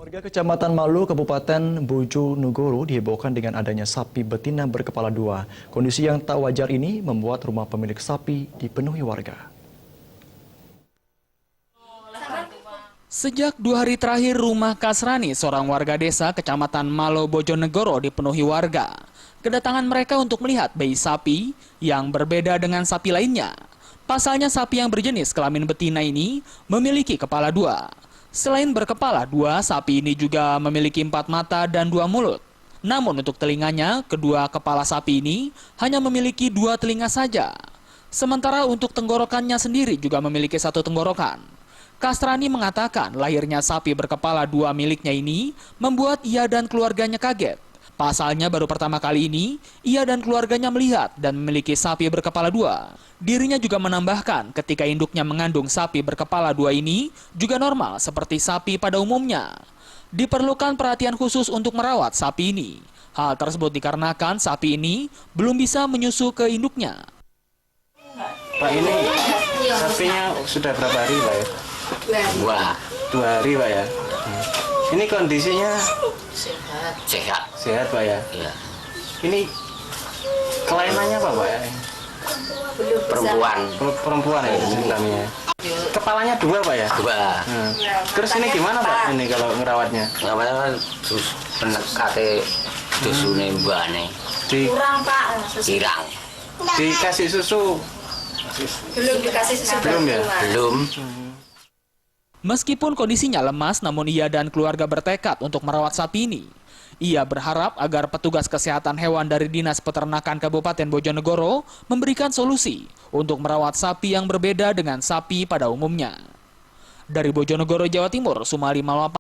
Warga Kecamatan Malu, Kabupaten Bojonegoro dihebohkan dengan adanya sapi betina berkepala dua. Kondisi yang tak wajar ini membuat rumah pemilik sapi dipenuhi warga. Sejak 2 hari terakhir, rumah Kasrani, seorang warga desa Kecamatan Malo, Bojonegoro dipenuhi warga. Kedatangan mereka untuk melihat bayi sapi yang berbeda dengan sapi lainnya. Pasalnya sapi yang berjenis kelamin betina ini memiliki kepala dua. Selain berkepala dua, sapi ini juga memiliki 4 mata dan 2 mulut. Namun untuk telinganya, kedua kepala sapi ini hanya memiliki 2 telinga saja. Sementara untuk tenggorokannya sendiri juga memiliki 1 tenggorokan. Kasrani mengatakan lahirnya sapi berkepala dua miliknya ini membuat ia dan keluarganya kaget. Pasalnya baru pertama kali ini, ia dan keluarganya melihat dan memiliki sapi berkepala dua. Dirinya juga menambahkan ketika induknya mengandung sapi berkepala dua ini juga normal seperti sapi pada umumnya. Diperlukan perhatian khusus untuk merawat sapi ini. Hal tersebut dikarenakan sapi ini belum bisa menyusu ke induknya. Pak, ini sapinya sudah berapa hari, Pak ya? 2 hari, Pak ya. Ini kondisinya sehat, Pak ya. Iya. Ini kelainannya apa, Pak ya? Perempuan ya ceritanya. Kepalanya 2, Pak ya. 2. Terus ini gimana, Pak? Ini kalau ngerawatnya? Namanya kan terus penekate dusune mbane. Kurang Pak, Kirang. Dikasih susu? belum dikasih susu. Belum ya? Belum. Meskipun kondisinya lemas, namun ia dan keluarga bertekad untuk merawat sapi ini. Ia berharap agar petugas kesehatan hewan dari Dinas Peternakan Kabupaten Bojonegoro memberikan solusi untuk merawat sapi yang berbeda dengan sapi pada umumnya. Dari Bojonegoro, Jawa Timur, Sumali Malwapa.